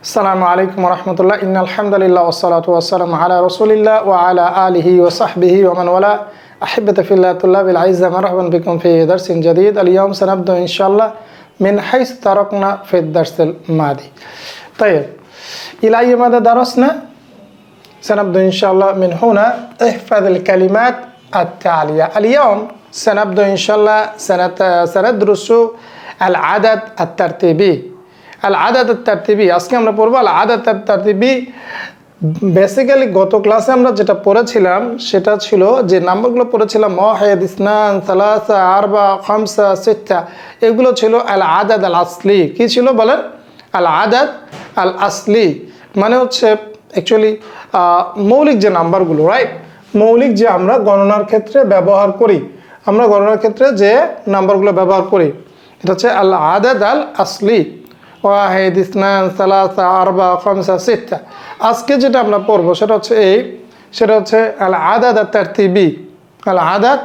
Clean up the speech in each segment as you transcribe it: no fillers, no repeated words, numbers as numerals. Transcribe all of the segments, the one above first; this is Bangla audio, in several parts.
আসসালামু আলাইকুম রহমতুল্লাহ ইন্নাল হামদুলিল্লাহ ওয়াসসালাতু ওয়াসসালামু আলা রাসূলিল্লাহ ওয়া আলা আলিহি ওয়া সাহবিহি ওয়া মান ওয়ালা আহিব্বাতি ফিল্লাহ তুল্লাবিল আইজ্জা মারহাবান বিকুম ফি দারসিন জাদীদ আল-ইয়াওম সানাবদা ইনশাআল্লাহ মিন হাইস তারাকনা ফি দারসিল মাদি طيب إلى أي مدى درسنا سنبدأ إن شاء الله من هنا احفظ الكلمات التالية اليوم سنبدأ إن شاء الله سندرس العدد الترتيبي العدد الترتيبي আজকে আমরা পড়ব العدد الترتيبي বেসিক্যালি গত ক্লাসে আমরা যেটা পড়েছিলাম সেটা ছিল যে নাম্বারগুলো পড়েছিলাম ওয়াহিদ ইসনান সালাসা আরবা খামসা সিত্তা এগুলো ছিল আল আদাদ আল আসলি কি ছিল বলেন আল আদাদ আল আসলি মানে হচ্ছে অ্যাকচুয়ালি মৌলিক যে নাম্বারগুলো রাইট মৌলিক যে আমরা গণনার ক্ষেত্রে ব্যবহার করি আমরা গণনার ক্ষেত্রে যে নাম্বারগুলো ব্যবহার করি এটা হচ্ছে আল আদাদ আল আসলি ওয়াহিদ ইসনান সালাসা আরবা খামসা সিত্তা আজকে যেটা আমরা পড়ব সেটা হচ্ছে আল আদাদ আত তারতিবি আল আদাদ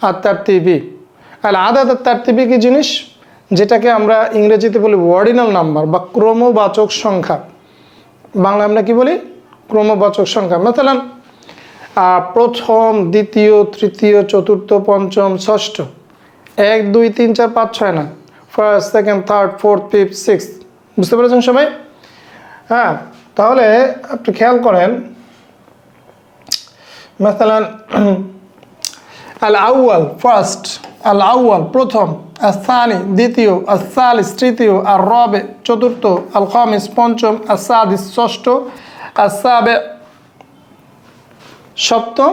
আত তারতিবি আল আদাদ আত তারতিবি কি জিনিস যেটাকে আমরা ইংরেজিতে বলি অর্ডিনাল নাম্বার বা ক্রমবাচক সংখ্যা বাংলা আমরা কি বলি ক্রমবাচক সংখ্যা مثلا প্রথম দ্বিতীয় তৃতীয় চতুর্থ পঞ্চম ষষ্ঠ 1 2 3 4 5 6 না first second third fourth fifth sixth বুঝতে পেরেছেন সবাই হ্যাঁ তাহলে আপনি খেয়াল করেন مثلا الأول ফার্স্ট الأول প্রথম الثاني দ্বিতীয় الثالث তৃতীয় الرابع চতুর্থ الخامس পঞ্চম السادس ষষ্ঠ السابع সপ্তম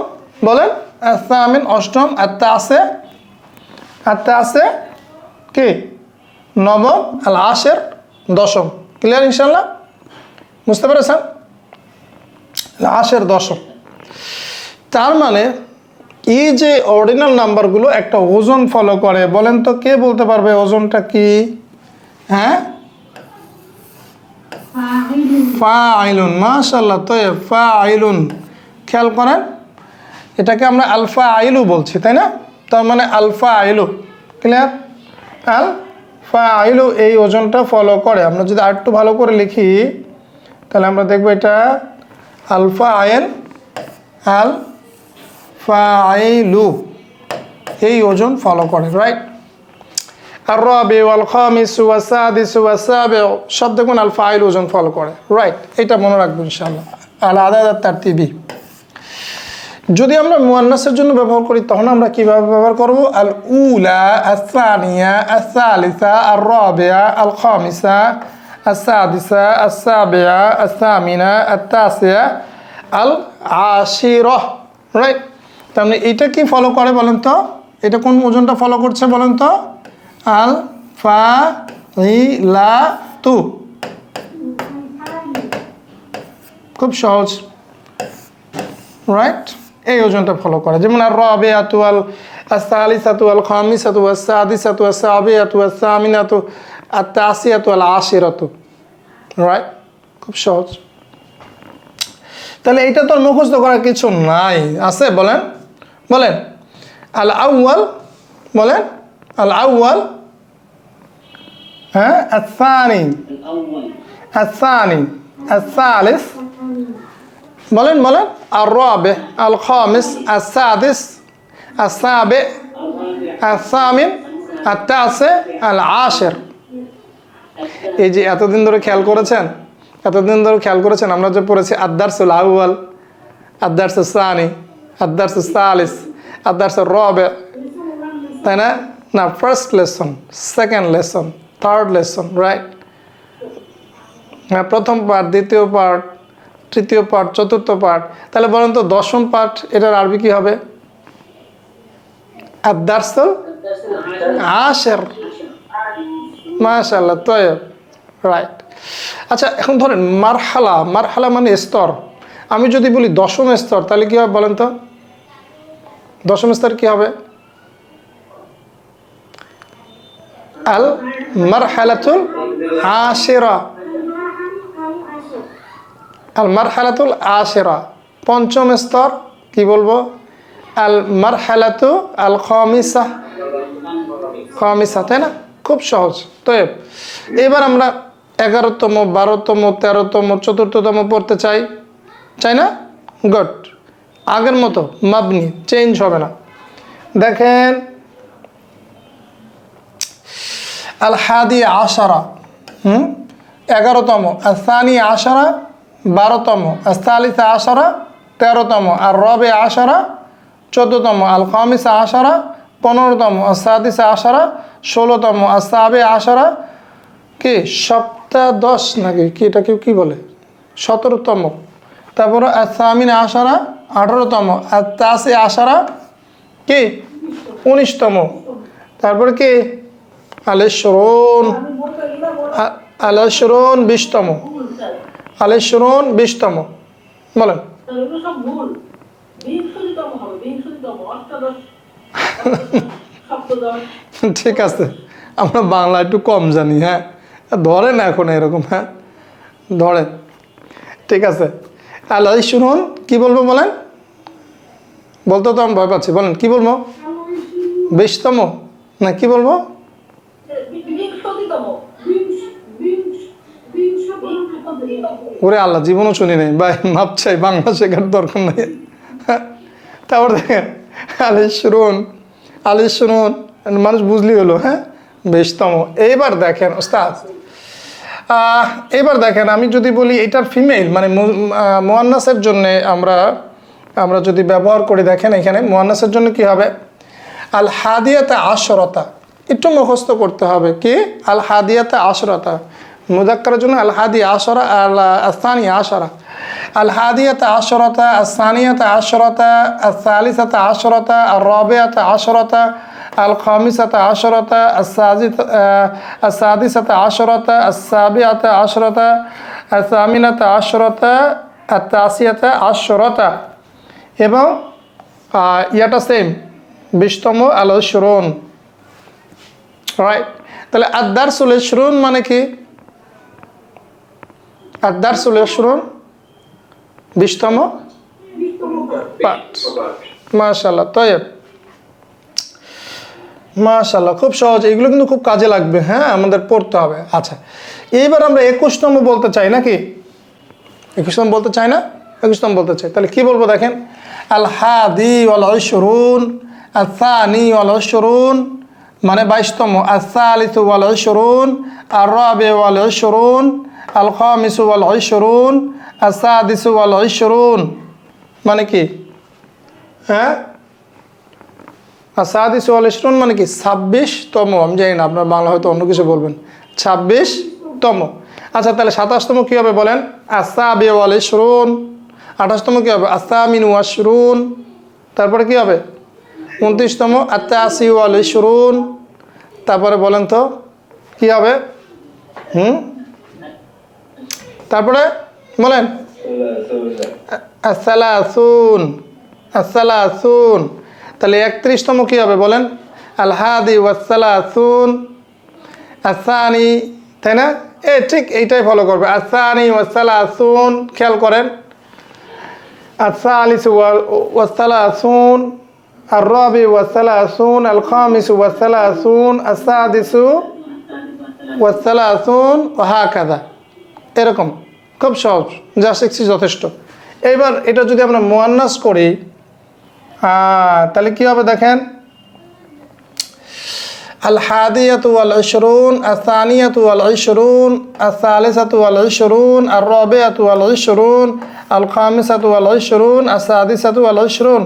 বলেন الثامن অষ্টম التاسع কি নবম আল আশের দশম ক্লিয়ার ইনশাল্লাহ বুঝতে পেরেছেন আশের দশম তার মানে এই যে অর্ডিনাল নাম্বারগুলো একটা ওজন ফলো করে বলেন তো কে বলতে পারবে ওজনটা কি হ্যাঁ ফাইলুন মাশাআল্লাহ তো ফাইলুন খেয়াল করেন এটাকে আমরা আলফা আইলু বলছি তাই না তার মানে আলফা আইলু ক্লিয়ার আল ফাইলু এই ওজনটা ফলো করে আমরা যদি আরেকটু ভালো করে লিখি তাহলে আমরা দেখব এটা আলফা আইল আল ফাইলু এই ওজন ফলো করে রাইট আর রাবি ওয়াল খামিস ওয়া সাদিস ওয়া সাবি সব দেখুন আল ফাইল ওজন ফলো করে রাইট এটা মনে রাখবেন ইনশাআল্লাহ আল আদাদ আত তারতিবি যদি আমরা মুয়ান্নাসের জন্য ব্যবহার করি তখন আমরা কিভাবে ব্যবহার করব আল উলা আস-সানিয়া আস-সালিসা আর-রাবিয়া আল-খামিসা আস-সাদিসা আস-সাবিয়া আস-সামিনা আত-তাসিয়া আল-আশিরা রাইট তাহলে এটা কি ফলো করে বলেন তো এটা কোন ওজনটা ফলো করছে বলেন তো আল ফাইলাতু খুব সহজ রাইট এই ওজনটা ফলো করে যেমন আর রাবিআতু আল আস-সালিসাতু আল খামিসাতু আস-সাদিসাতু আস-সাবিআতু আস-সামিনাতু আত-তাসিয়াতু আল আশিরাতু রাইট খুব সহজ তাহলে এইটা তো মুখস্থ করার কিছু নাই আছে বলেন বলেন আল আউয়াল বলেন আল আউয়াল হ্যাঁ আস-সানি আস-সানি আস-সালিস বলেন বলেন আর-রাবি আল-খামিস আস-সাদিস আস-সাবি আস-সামিন আত-তাসি আল-আশির এই যে এতদিন ধরে খেয়াল করেছেন আমরা যে পড়েছি আদ-দারসুল আউয়াল আদ-দারসুস সানি আদ-দারসুস সালিস আদ-দারসুর রাবি তাই না first lesson second lesson third lesson right প্রথম পার্ট দ্বিতীয় পার্ট তৃতীয় পাঠ চতুর্থ পাঠ তাহলে বলেন তো দশম পাঠ এটার আরবি কি হবে আদ-দারসুল আশির মাশাআল্লাহ তাইব রাইট আচ্ছা এখন ধরেন মারহালা মানে স্তর আমি যদি বলি দশম স্তর তাহলে কি হবে বলেন তো দশম স্তর কি হবে আল মারহালাতুল আশিরা আল মারহালাতুল আশিরা পঞ্চম স্তর কি বলবো আল মারহালাতু আল খামিসা তাই না খুব সহজ তো এবার আমরা 11তম, 12তম, 13তম, 14তম পড়তে চাই, চাই না? গুড। আগের মতো মাবনি, চেঞ্জ হবে না। দেখেন আল হাদি আশারা, 11তম, আসানি আশারা 12তম, আসালিসা আশারা 13তম, আর রবে আশারা 14তম, আল খামিসা আশারা 15তম, আসাদিসা আশারা 16তম, আসাবে আশারা কি সপ্তাদশ নাকি কি, এটা কেউ কি বলে 17তম, তারপরে আসামিনা আশারা 18তম, আর তাসে আশারা কি 19তম, তারপরে কি আলেশরুন, আলেশরুন 20তম, আলেশরুন 20তম, বলেন। ঠিক আছে, আমরা বাংলা একটু কম জানি, হ্যাঁ ধরেন এখন এরকম, হ্যাঁ ধরেন, ঠিক আছে। আলেশরুন কি বলবো বলেন, বলতে তো আমি ভয় পাচ্ছি, বলেন কি বলবো, 20তম না কি বলবো? ওরে আল্লাহ, জীবনও শুনি নাই ভাই, মাপ চাই, বাংলা শেখার দরকার নাই। তারপর দেখেন আলেশরুন, আলেশরুন মানুষ বুঝলি হলো, হ্যাঁ 20তম। এইবার দেখেন ওস্তাদ, এবার দেখেন আমি যদি বলি এটার ফিমেল মানে মুয়ান্নাসের জন্য আমরা যদি ব্যবহার করি, দেখেন এখানে মুয়ান্নাসের জন্য কি হবে, আল হাদিয়াতা আশরাতা, একটু মুখস্থ করতে হবে কি, আল হাদিয়াতা আশরাতা। মুযাক্কারের জন্য আল হাদি আশরা, আল আসানি আশরা, আল হাদিয়াতা আশরাতা, আসানিয়াতা আশরাতা, আসালিসাতা আশরাতা, আর রাবিআতা আশরাতা, আল খামিসাতা আশরাতা, আসাদিসাতা আশরাতা, আসাবিআতা আশরাতা, আসামিনাতা আশরাতা, আতাসিয়াতা আশরাতা, এবং ইয়াটা সেম 20তম আল-ইশরুন, রাইট। তাহলে আদ-দারসুল ইশরুন মানে কি, আদ-দারসুল ইশরুন 20তম পাঠ। মাশাআল্লাহ, তয়ব, মাশাআল্লাহ, খুব সহজ, এগুলো কিন্তু খুব কাজে লাগবে, হ্যাঁ আমাদের পড়তে হবে। আচ্ছা, এইবার আমরা 21তম বলতে চাই নাকি, 21তম বলতে চাই না, 21তম বলতে চাই, তাহলে কি বলবো দেখেন, আল হাদি ওয়াল ইশরুন, আসানি ওয়াল ইশরুন মানে 22তম, আসালিসু ওয়াল ইশরুন, আর রাবি ওয়াল ইশরুন, আল খামিসু ওয়াল ইশরুন, আসাদিসু ওয়াল ইশরুন মানে কি, হ্যাঁ আসাদিসু ওয়াল ইশরুন মানে কি 26তম। আমি জানি না, আপনার বাংলা হয়তো অন্য কিছু বলবেন, 26তম। আচ্ছা, তাহলে 27তম কি হবে বলেন, আসাবি ওয়াল ইশরুন। 28তম কি হবে, আসামিন ওয়াল ইশরুন। তারপরে কি হবে 29তম, আতাসি ওয়াল ইশরুন। তারপরে বলেন তো কি হবে, তারপরে বলেন আসসালাসুন, আসসালাসুন। তাহলে 31তম কি হবে বলেন, আল হাদি ওয়াসসালাসুন, আসানি, তাই না? ঠিক এইটাই ফলো করবে, আসানি ওয়াসসালাসুন, খেয়াল করেন, আসালিসু ওয়াসসালাসুন, আর রাবি ওয়াসসালাসুন, আল খামিসু ওয়াসসালাসুন, আসাদিসু ওয়াসসালাসুন, ওয়া হাকাযা, এরকম খুব সহজ, যা শিখছি যথেষ্ট। এইবার এটা যদি আমরা মুয়ান্নাস করি, তাহলে কি হবে দেখেন, আল হাদিয়াতু ওয়াল ইশরুন, আসানিয়াতু ওয়াল ইশরুন, আসালিসাতু ওয়াল ইশরুন, আর রাবিআতু ওয়াল ইশরুন, আল খামিসাতু ওয়াল ইশরুন, আসাদিসাতু ওয়াল ইশরুন।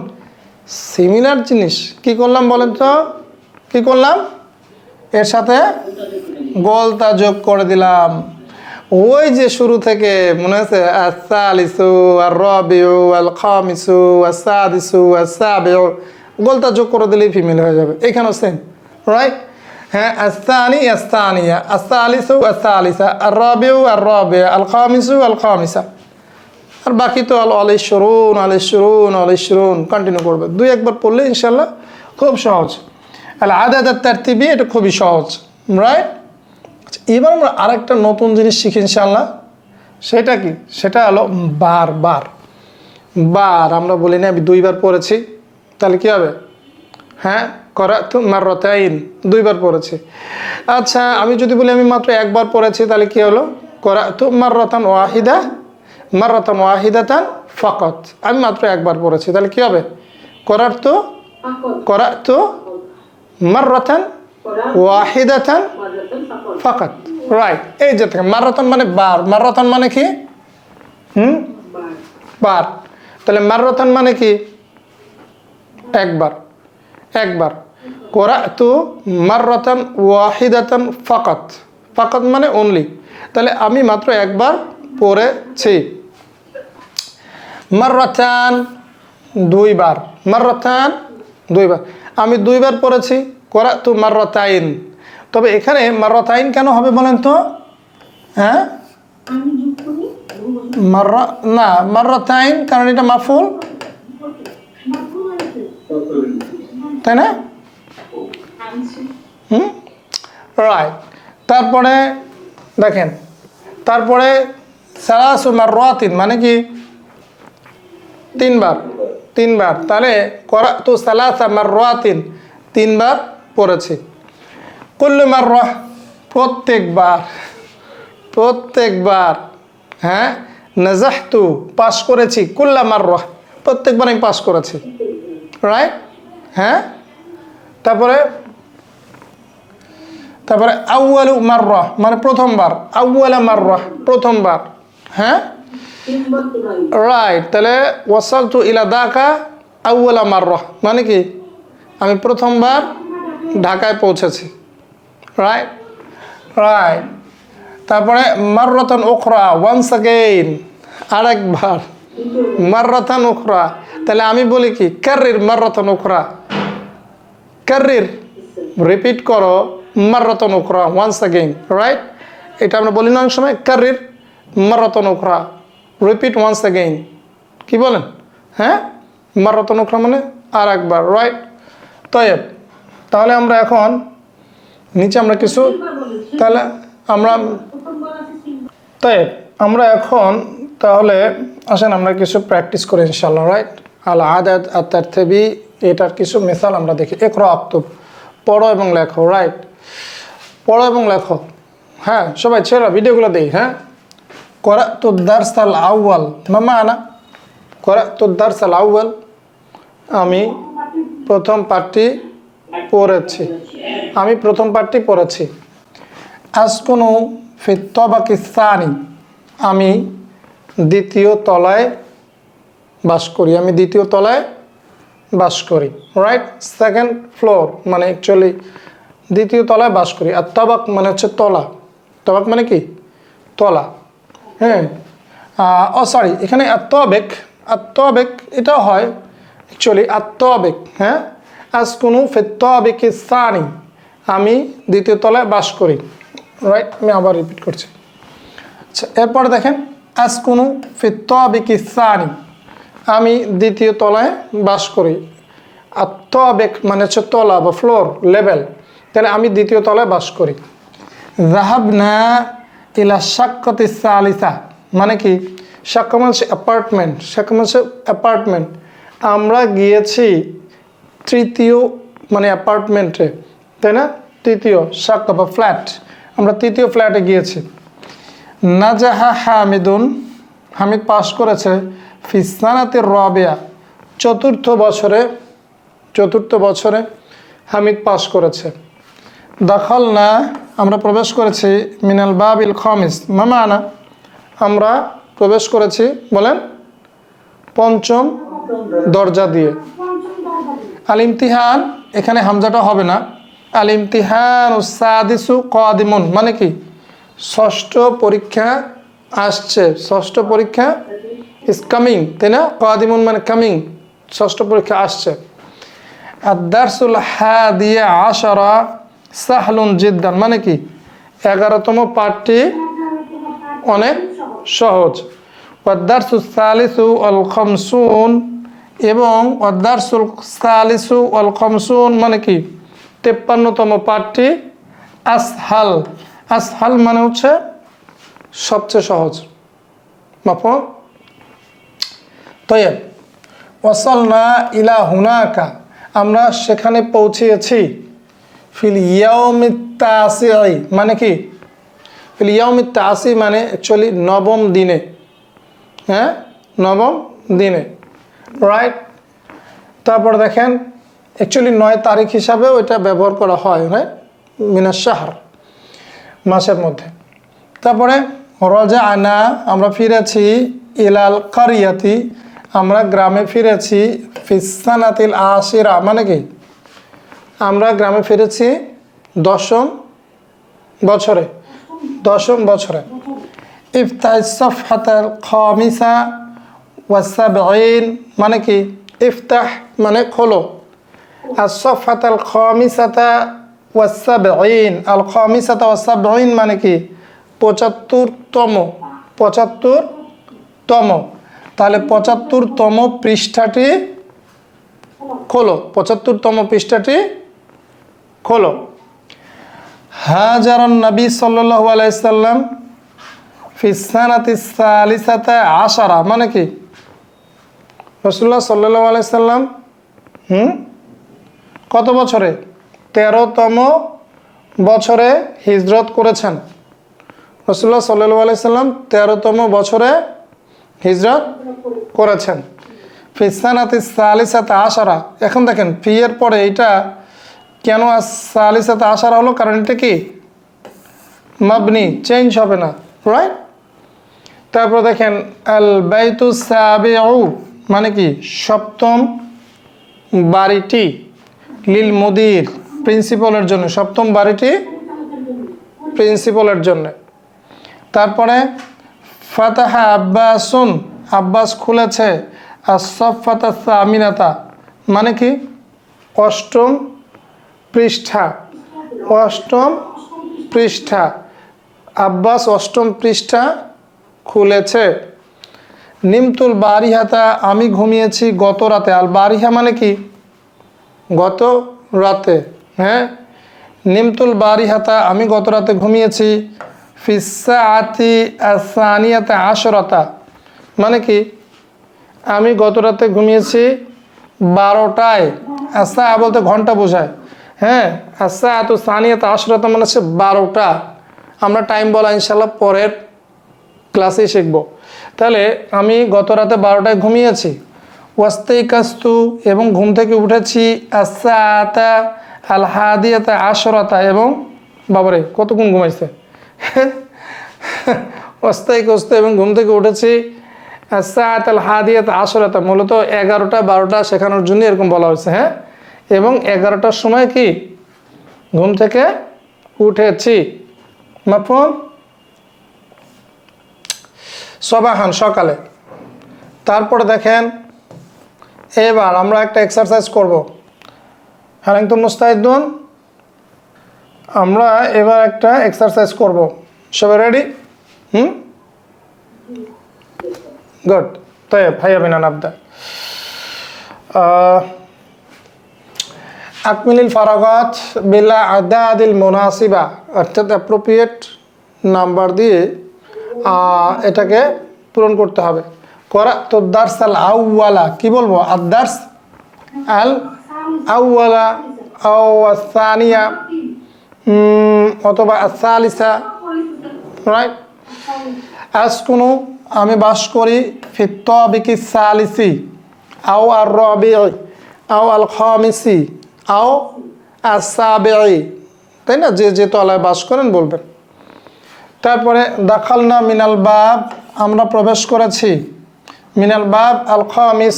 সিমিলার জিনিস কি করলাম বলেন তো, কি করলাম, এর সাথে গোলতা যোগ করে দিলাম। ওই যে শুরু থেকে মনে আছে, আসালিসু, আর রাবিউ, আল খামিসু, আসাদিসু, আসাবিউ, গোলতা যোগ করে দিলেই ফিমেল হয়ে যাবে। এখানেও সেম, রাইট? হ্যাঁ, আসানি, আসানিয়া, আসালিসু, আসালিসা, আর রাবিউ, আর রাবিয়া, আল খামিসু, আল খামিসা। আর বাকি তো আল ইশরুন, আল ইশরুন, আল ইশরুন কন্টিনিউ করবে। 2-1বার পড়লে ইনশাল্লাহ খুব সহজ। আল আদাদ আত তারতিবি, এটা খুবই সহজ, রাইট? এবার আমরা আরেকটা নতুন জিনিস শিখি ইনশাল্লাহ। সেটা কি, সেটা হলো বার। বার বার আমরা বলি না, আমি 2বার পড়েছি, তাহলে কি হবে, হ্যাঁ করাতু মাররাতাইন, দুইবার পড়েছি। আচ্ছা আমি যদি বলি আমি মাত্র একবার পড়েছি তাহলে কি হলো? করাতু মাররাতান ওয়াহিদা, মাররাতান ওয়াহিদাতান ফাকাত। আমি মাত্র একবার পড়েছি তাহলে কি হবে? করাতু মাররাতান ওয়াহিদাতান ফাকাত। রাইট, এই যে থেকে মাররাতান মানে বার, মাররাতান মানে কি? বার। তাহলে মাররাতান মানে কি? একবার, একবার। করাতু মাররাতান ওয়াহিদাতান ফাকাত, ফাকাত মানে অনলি। তাহলে আমি মাত্র একবার পড়েছি। মাররাতান দুইবার, মাররাতান দুইবার, আমি দুইবার পড়েছি। করাতু মাররাতাইন, তবে এখানে মাররাতাইন কেন হবে বলেন তো? হ্যাঁ মাররা না, মাররাতাইন কারণ এটা মাফুল, তাই না? রাইট। তারপরে দেখেন, তারপরে সালাসু মাররাতিন মানে কি? তিনবার, তিনবার। তাহলে করাতু সালাসা মাররাতিন, তিনবার পড়েছি। কুল্লু মাররা প্রত্যেকবার, প্রত্যেকবার। হ্যাঁ নাজাহতু পাস করেছি, কুল্লা মাররা প্রত্যেকবার আমি পাস করেছি। রাইট, হ্যাঁ। তারপরে তারপরে আউয়ালু মাররা মানে প্রথমবার, আউয়ালা মাররা প্রথমবার। হ্যাঁ রাইট, তাহলে ওয়াসালতু ইলা দাকা আউয়ালা মাররা মানে কি? আমি প্রথমবার ঢাকায় পৌঁছেছি। Right, right. তারপরে মাররাতান উখরা ওয়ান্স अगेन, আরেকবার। মাররাতান উখরা, তাহলে আমি বলি কি? কাররির মাররাতান উখরা, কাররির রিপিট করো, মাররাতান উখরা ওয়ান্স अगेन। রাইট, এটা আমরা বলি না অনেক সময়, কাররির মাররাতান উখরা, রিপিট ওয়ান্স अगेन। কি বলেন? হ্যাঁ মাররাতান উখরা মানে আরেকবার। রাইট, তয়েব। তাহলে আমরা এখন নিচে আমরা কিছু, তাহলে আমরা তয়েব আমরা এখন তাহলে আসেন আমরা কিছু প্র্যাকটিস করি ইনশাআল্লাহ। রাইট, আল আদাদ আত তারতিবি, এটার কিছু মিসাল আমরা দেখি। ইকরা আক্তুব, পড়ো এবং লেখো। রাইট, পড়ো এবং লেখো। হ্যাঁ সবাই ছেড়া ভিডিওগুলো দেই। হ্যাঁ করাতু দারসাল আউয়াল মা মানা করাতু দারসাল আউয়াল, আমি প্রথম পাঠটি পড়েছি, আমি প্রথম পাঠটি পড়েছি। আসকুনু ফি তাবাকি সানি, আমি দ্বিতীয় তলায় বাস করি, আমি দ্বিতীয় তলায় বাস করি। রাইট, সেকেন্ড ফ্লোর মানে অ্যাকচুয়ালি দ্বিতীয় তলায় বাস করি। আর তাবাক মানে হচ্ছে তলা, তাবাক মানে কি? তলা। হ্যাঁ ও সরি, এখানে আত্তাবেক, আত্তাবেক এটাও হয় অ্যাকচুয়ালি আত্তাবেক। হ্যাঁ আসকুনু ফি তাবাকি সানি, আমি দ্বিতীয় তলায় বাস করি। রাইট, আমি আবার রিপিট করছি। আচ্ছা এরপর দেখেন, আসকুনু ফি তাবাকি সানি, আমি দ্বিতীয় তলায় বাস করি। আর তাবাক মানে হচ্ছে তলা বা ফ্লোর, লেভেল। তাহলে আমি দ্বিতীয় তলায় বাস করি। যাহাবনা ইলা শাক্কাতি সালিসা মানে কি? শাক্কা মানে অ্যাপার্টমেন্ট, শাক্কা মানে অ্যাপার্টমেন্ট। আমরা গিয়েছি তৃতীয় মানে অ্যাপার্টমেন্টে, তাই না? তৃতীয় শাক্কা বা ফ্ল্যাট, আমরা তৃতীয় ফ্ল্যাটে গিয়েছি। নাজাহা হামিদুন, হামিদ পাস করেছে। ফিসানাতে রাবিয়া, চতুর্থ বছরে, চতুর্থ বছরে হামিদ পাস করেছে। দাখালনা, আমরা প্রবেশ করেছি। মিনাল বাবিল খামিস মা মানা, আমরা প্রবেশ করেছি বলেন পঞ্চম দরজা দিয়ে। আল ইমতিহান, এখানে হামজাটা হবে না। আল ইমতিহান সাদিসু কাদিমুন মানে কি? ষষ্ঠ পরীক্ষা আসছে, ষষ্ঠ পরীক্ষা ইজ কামিং, তাই না? কাদিমুন মানে কামিং, ষষ্ঠ পরীক্ষা আসছে। আর দারসুল হাদিয়া আশারা সাহলুন জিদ্দান মানে কি? 11তম পাঠটি অনেক সহজ। ওয়াদারসুল সালিসু আল খামসুন, এবং ওয়াদারসুল সালিসু আল খামসুন মানে কি? 53তম পাঠটি আসহাল, আসহাল মানে হচ্ছে সবচেয়ে সহজ। মাফহুম? তয়ব। ওয়াসালনা ইলা হুনাকা, আমরা সেখানে পৌঁছেছি। ফিল ইয়াউমিত তাসিই মানে কি? ফিল ইয়াউমিত তাসি মানে অ্যাকচুয়ালি নবম দিনে, হ্যাঁ, নবম দিনে, রাইট। তারপর দেখেন অ্যাকচুয়ালি 9 তারিখ হিসাবেও এটা ব্যবহার করা হয়, হ্যাঁ, মিনাশ শাহর, মাসের মধ্যে। তারপরে রাজানা আমরা ফিরেছি, ইলাল কারিয়াতি আমরা গ্রামে ফিরেছি, ফিসানাতিল আশিরা মানে কি? আমরা গ্রামে ফিরেছি 10ম বছরে, 10ম বছরে। ইফতাহ সফহাতাল খামিসা ওয়াসাবঈন মানে কি? ইফতাহ মানে খোলো, আর সফহাতাল খামিসাতা ওয়াসাবঈন, আল খামিসাতা ওয়াসাবঈন মানে কি? 75তম, 75তম। তাহলে 75তম পৃষ্ঠাটি খোলো, 75তম পৃষ্ঠাটি খোলো। হাজারান নবী সাল্লাল্লাহু আলাইহি সাল্লাম ফি সানাতিস সালিসাতা আশারা মানে কি? রাসূলুল্লাহ সাল্লাল্লাহু আলাইহি সাল্লাম কত বছরে? 13তম বছরে হিজরত করেছেন। রাসূলুল্লাহ সাল্লাল্লাহু আলাইহি সাল্লাম 13তম বছরে হিজরত করেছেন। ফি সানাতিস সালিসাতা আশারা। এখন দেখেন ফি এর পরে এটা কেন সালিসাতা আশারা হলো? কারণ এটা কি? মাবনি, চেঞ্জ হবে না, রাইট। তারপর দেখেন আল বাইতুস সাবিউ মানে কি? 7ম বাড়িটি, লিল মুদির প্রিন্সিপালের জন্য, 7ম বাড়িটি প্রিন্সিপালের জন্য। তারপরে ফাতাহা আব্বাসুন আব্বাস খুলেছে, as-saffata সামিনাতা মানে কি? 8ম পৃষ্ঠা, 8ম পৃষ্ঠা। আব্বাস 8ম পৃষ্ঠা খুলেছে। নিমতুল বারিহাতা আমি ঘুমিয়েছি গত রাতে। আল বারিহা মানে কি? গত রাতে, হ্যাঁ। নিমতুল বারিহাতা আমি গত রাতে ঘুমিয়েছি। ফিসাআতি আসানিয়াতা আশরাতা মানে কি? আমি গত রাতে ঘুমিয়েছি 12টায়। আসা বলতে ঘন্টা বোঝায়, হ্যাঁ। আসা এত সানিয়াতা আশরাতা মানে হচ্ছে 12টা। আমরা টাইম বলা ইনশাল্লাহ পরের ক্লাসে শিখব। তাহলে আমি গত রাতে 12টায় ঘুমিয়েছি। ওয়াস্তাইকাস্তু এবং ঘুম থেকে উঠেছি আসাতা আল হাদিয়াতা আশরাতা এবং বাবারে কতক্ষণ ঘুমাইছে? ওয়াস্তাইকাস্তু এবং ঘুম থেকে উঠেছি আসাত আল হাদিয়াতা আশরাতা মূলত 11টা 12টা শেখানোর জন্য এরকম বলা হয়েছে, হ্যাঁ। এবং 11টার সময় কি ঘুম থেকে উঠেছি, মাফহুম? সবাহান সকালে। তারপরে দেখেন এবার আমরা একটা এক্সারসাইজ করব। হ্যাঁ তো মুস্তাহিদুন, আমরা এবার একটা এক্সারসাইজ করব। সবাই রেডি? গুড। طيب هيا بنا نبدأ. أكمل الفراغات بالأعداد المناسبة অর্থাৎ অ্যাপ্রোপ্রিয়েট নাম্বার দিয়ে এটাকে পূরণ করতে হবে। করাতু দারস আল আউয়ালা কি বলবো? আদ-দারস আল আউয়ালা আও আস-সানিয়া অথবা আস-সালিসা, রাইট। আসকুনু আমি বাস করি, ফিত-তাবিকি সালিসি আও আর-রাবিঈ আও আল-খামিসি আও আস-সাবিঈ, তাই না? যে যে তলায় বাস করেন বলবেন। তারপরে দাখালনা মিনাল বাব আমরা প্রবেশ করেছি, মিনাল বাব আল খামিস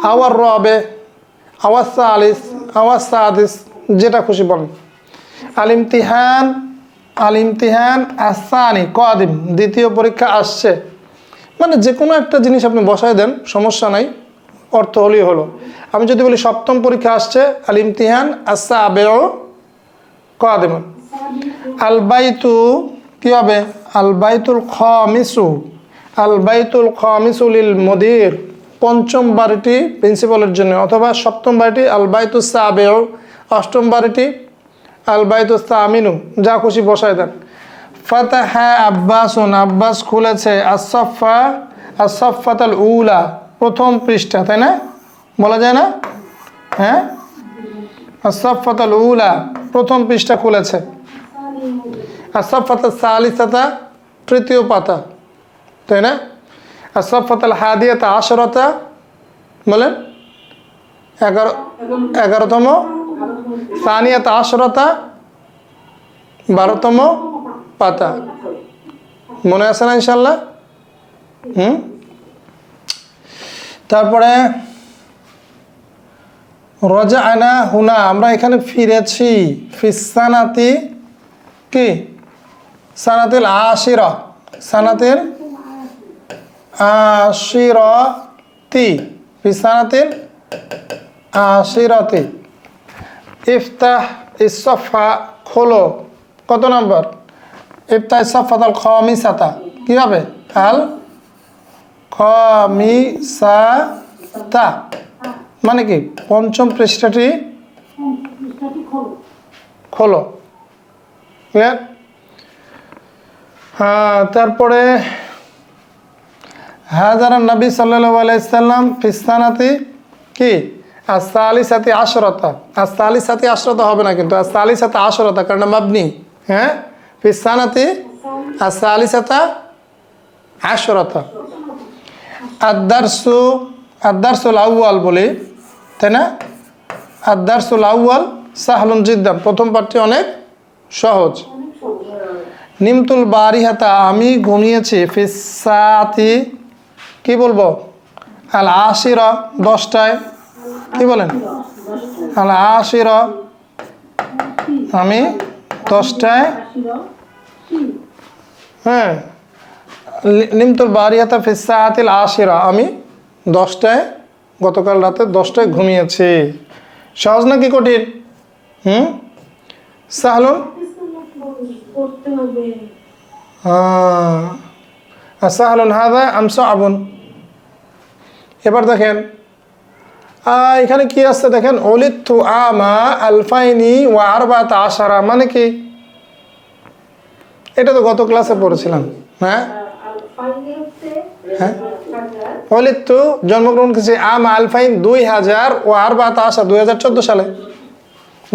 আও আর-রাবি আও আস-সালিস আও আস-সাদিস, যেটা খুশি বলেন। আল ইমতিহান, আল ইমতিহান আসানি কাদিম দ্বিতীয় পরীক্ষা আসছে, মানে যে কোনো একটা জিনিস আপনি বসায় দেন, সমস্যা নাই, অর্থ হলেই হলো। আমি যদি বলি 7ম পরীক্ষা আসছে, আল ইমতিহান আস-সাবিউ কাদিম। আল বাইতু কি হবে? আল বাইতুল খামিসু, আল বাইতুল খামিসু লিল মুদির 5ম বাড়িটি প্রিন্সিপালের জন্য, অথবা 7ম বাড়িটি আল বাইতুস সাবিউ, 8ম বাড়িটি আল বাইতুস সামিনু, যা খুশি বসায় দেন। ফাতাহা আব্বাসুন আব্বাস খুলেছে, as-সাফা as-সাফাতাল উলা 1ম পৃষ্ঠা, তাই না? বলা যায় না? হ্যাঁ, আস-সাফফাতুল উলা প্রথম পৃষ্ঠা খুলেছে, আস-সাফফাতুস সালিসাতা তৃতীয় পাতা, তাই না? আস-সাফফাতুল হাদিয়াতা আশরাতা বলেন 11তম, সানিয়াতা আশরাতা 12তম পাতা। মনে আছে না ইনশাল্লাহ? তারপরে রজাআনা হুনা আমরা এখানে ফিরেছি, ফিসানাতি কি সানাতিল আশিরা, সানাতিল আশিরাতি, ফিসানাতিল আশিরাতি। ইফতাহ ইস-সাফহা খোলো, কত নম্বর? ইফতাহ ইস-সাফহাতাল খামিসাতা, কি হবে? আল খামিসাতা মানে কি? পঞ্চম পৃষ্ঠাটি খোলো। ক্লিয়ার? হ্যাঁ, তারপরে হাজারান নবী সাল্লাল্লাহু আলাইহি সাল্লাম ফিসানাতি কি আস-সালিসাতি আশরাতা, আস-সালিসাতি আশরাতা হবে না কিন্তু আস-সালিসাতা আশরাতা কারণ মাবনি। হ্যাঁ, ফিসানাতি আস-সালিসাতা আশরাতা। আদ-দারসুল আউয়াল বলি, তাই না? আদ-দারসুল আউয়াল সাহলুন জিদ্দান, প্রথম পাঠটি অনেক সহজ। নিমতুল বারিহাতা আমি ঘুমিয়েছি, ফিসাতি কি বলবো? আল আশিরা 10টায়, কি বলেন? আল আশিরা আমি 10টায়। হ্যাঁ, নিমতুল বারিহাতা ফিসাতিল আশিরা আমি 10টায়, গতকাল রাতে 10টায় ঘুমিয়েছি। সহজ নাকি কঠিন? সাহলুন সাহলুন হাদা আম সাআবুন। এবার দেখেন এখানে কি আছে দেখেন, উলিদতু আমা আলফাইনি ওয়া আরবাতা আশারা মানে কি? এটা তো গত ক্লাসে পড়েছিলাম। হ্যাঁ, উলিদতু জন্মগ্রহণ করেছি আমা আলফাইন 2000 ও আরবাতা আশারা 2014 সালে,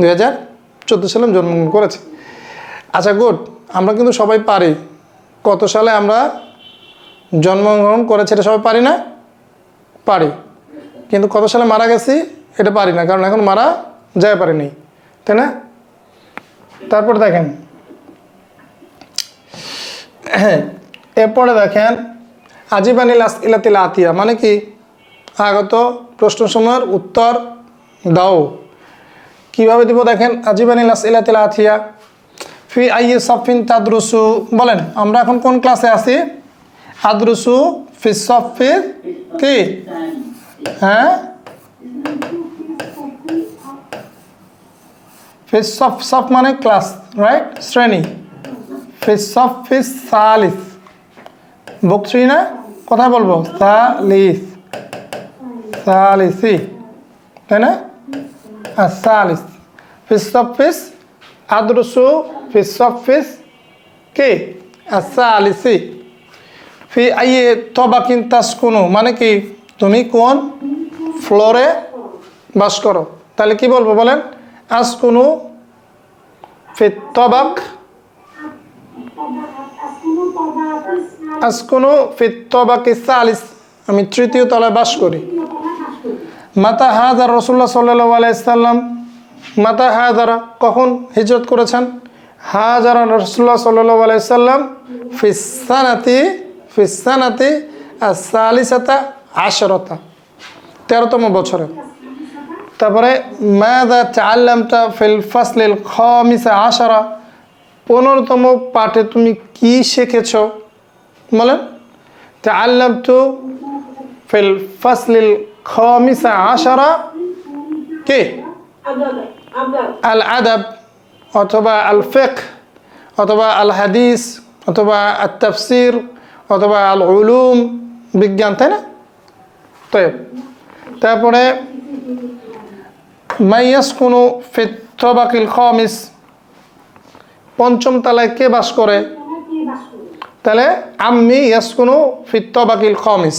2014 সালে জন্মগ্রহণ করেছি। আচ্ছা গুড, আমরা কিন্তু সবাই পারি কত সালে আমরা জন্মগ্রহণ করেছি এটা সবাই পারি না? পারি, কিন্তু কত সালে মারা গেছি এটা পারি না, কারণ এখন মারা যায় পারিনি, তাই না? তারপর দেখেন এরপরে দেখেন আজিবানিল আসইলাতিল আতিয়া মানে কি? আগত প্রশ্নসমূহের উত্তর দাও। কিভাবে দিব দেখেন, আজিবানিল আসইলাতিল আতিয়া ফি আইয়ি সাফিন তাদরুসু বলেন, আমরা এখন কোন ক্লাসে আছি? আদরুসু ফি সাফি কি? হ্যাঁ, ফি সাফ, সাফ মানে ক্লাস, রাইট? শ্রেণী। ফি সাফি সালিস, বুক 3 না? কোথায় বলবো? সালিস, সালিসি, তাই না? সালিস ফি সাফিস আদরুসু ফি সাফিস কি সালিসি। ফি আইয়ি তাবাকিন তাসকুনু মানে কি? তুমি কোন ফ্লোরে বাস করো? তাহলে কি বলবো বলেন? আসকুনু ফি তাবাক, আসকুনু ফি তাবাকি সালিস, আমি তৃতীয় তলায় বাস করি। মাতা হাজার রাসূলুল্লাহ সাল্লাল্লাহু আলাইহি সাল্লাম, মাতা হাজারা কখন হিজরত করেছেন? হাজারা রাসূলুল্লাহ সাল্লাল্লাহু আলাইহি সাল্লাম ফিসানাতি আস-সালিসাতা আশরাতা 13তম বছরে। তারপরে মাযা তাআল্লামতা ফিল ফাসলিল খামিসা আশারা 15তম পাঠে তুমি কি শিখেছ বলেন? তাআল্লামতু ফিল ফাসলিল খামিসা আশারা কি? আল আদাব অথবা আল ফিকহ অথবা আল হাদিস অথবা আত তাফসির অথবা আল উলুম, বিজ্ঞান, তাই না? তারপরে মাইয়াসকুনু ফি তাবাকিল খামিস 5ম তলায় কে বাস করে? তাহলে আম্মি ইয়াসকুনু ফি তাবাকিল খামিস,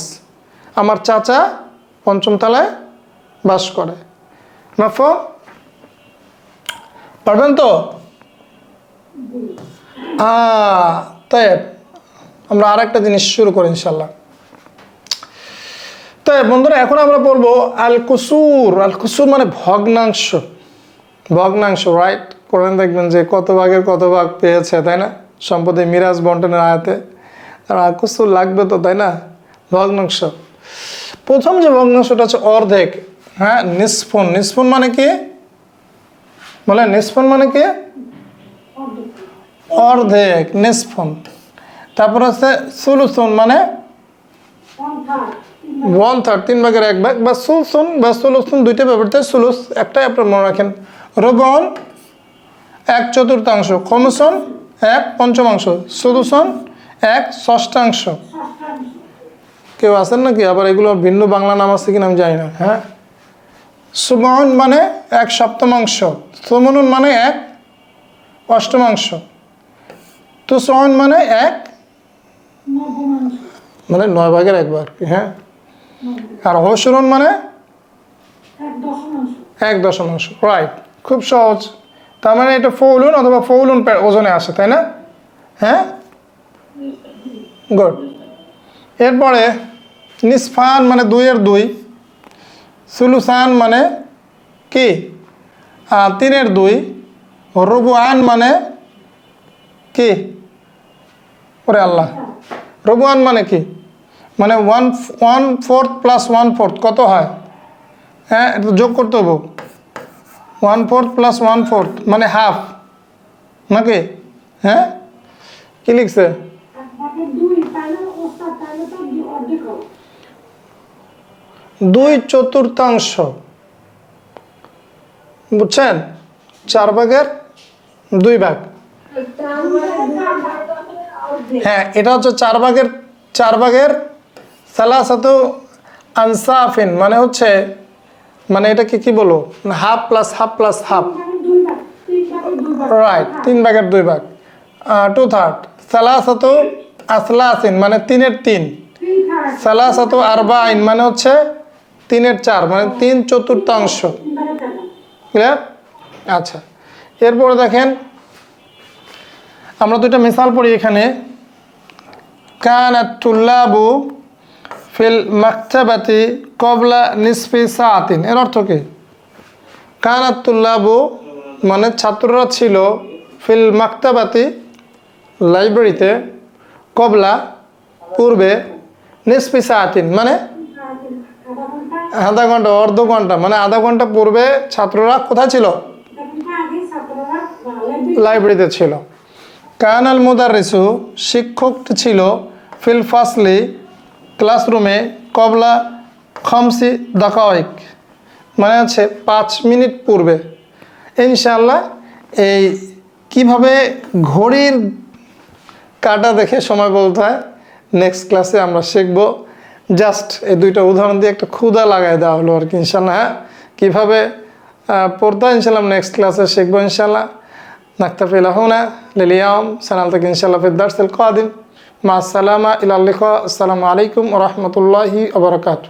আমার চাচা 5ম তলায় বাস করে। মাফহুম? পারবেন তো? তাই আমরা আরেকটা জিনিস শুরু করি ইনশাল্লাহ। তাই বন্ধুরা, এখন আমরা বলবো আল কুসুর। আল কুসুর মানে ভগ্নাংশ। ভগ্নাংশ, রাইট? কোরআন দেখবেন যে কত ভাগের কত ভাগ পেয়েছে, তাই না? সম্পদে মিরাজ বন্টনের আয়াতে। আর আল কুসুর লাগবে তো, তাই না? ভগ্নাংশ। প্রথম যে ভগ্নাংশটা হচ্ছে অর্ধেক। হ্যাঁ, নিষ্পন। নিষ্পন মানে কি বলে? নিষ্পন মানে কি? অর্ধেক, নিষ্পন। তারপর হচ্ছে সুলুসুন মানে 1/3, 3 ভাগের 1 ভাগ, বা সুলসুন বা সুলুসুন, দুইটা ব্যাপারতে সুলুস একটাই আপনার মনে রাখেন। রুবুন 1/4, খমসুন 1/5, সুদুসুন 1/6। কেউ আছেন নাকি? আবার এগুলো ভিন্ন বাংলা নাম আছে কিনা আমি জানি না। হ্যাঁ, সুবউন মানে 1/7, সুমনুন মানে 1/8, তুসউন মানে 9 ভাগের 1 ভাগ। হ্যাঁ, আর হশরুন মানে 1/10, রাইট? খুব সহজ। তার মানে এটা ফৌলুন অথবা ফৌলুন ওজনে আসে, তাই না? হ্যাঁ, গুড। এরপরে নিসফান মানে 2/2, সুলুসান মানে কি 3/2, রুবুআন মানে কি? ওরে আল্লাহ, রুবুআন মানে কি? মানে 1/4 + 1/4 কত হয়? হ্যাঁ, এটা যোগ করতে হবে। 1/4 + 1/4 মানে হাফ, নাকি? হ্যাঁ, কি লিখছে? 2/4, বুঝছেন? 4 ভাগের 2 ভাগ। হ্যাঁ, এটা হচ্ছে 4 ভাগের সালাসাতু আনসাফিন, মানে হচ্ছে, মানে এটাকে কি বলো? Half plus half plus half, right? 3 ভাগের 2 ভাগ। 2/3 সালাসাতু আসলাসিন মানে 3/3। সালাসাতু আরবাইন মানে হচ্ছে 3/4, মানে 3/4। ক্লিয়ার? আচ্ছা, এরপরে দেখেন আমরা দুইটা মিসাল পড়ি এখানে। কানাত তুল্লাবু ফিল মাকতাবাতি কবলা নিসফি সাআতিন। এর অর্থ কি? কানাত তুল্লাবু মানে ছাত্ররা ছিল, ফিল মাকতাবাতি লাইব্রেরিতে, কবলা পূর্বে, নিসফি সাআতিন মানে আধা ঘন্টা, অর্ধ ঘন্টা, মানে আধা ঘন্টা পূর্বে ছাত্ররা কোথায় ছিল? লাইব্রেরিতে ছিল। কানাল মুদাররিসু শিক্ষকটি ছিল, ফিল ফাসলি ক্লাসরুমে, কবলা খামসি দাকাওয়াইক মানে হচ্ছে 5 মিনিট পূর্বে। ইনশাআল্লাহ এই কিভাবে ঘড়ির কাঁটা দেখে সময় বলতে হয় নেক্সট ক্লাসে আমরা শিখব। জাস্ট এই দুইটা উদাহরণ দিয়ে একটা ক্ষুধা লাগাই দেওয়া হলো আর কি। ইনশাআল্লাহ হ্যাঁ, কীভাবে পড়তে হয় ইনশাআল্লাহ নেক্সট ক্লাসে শিখবো ইনশাআল্লাহ। نكتفي لهنا لليوم، سنلتقي إن شاء الله في الدرس القادم. مع السلامة، إلى اللقاء. السلام عليكم ورحمة الله وبركاته.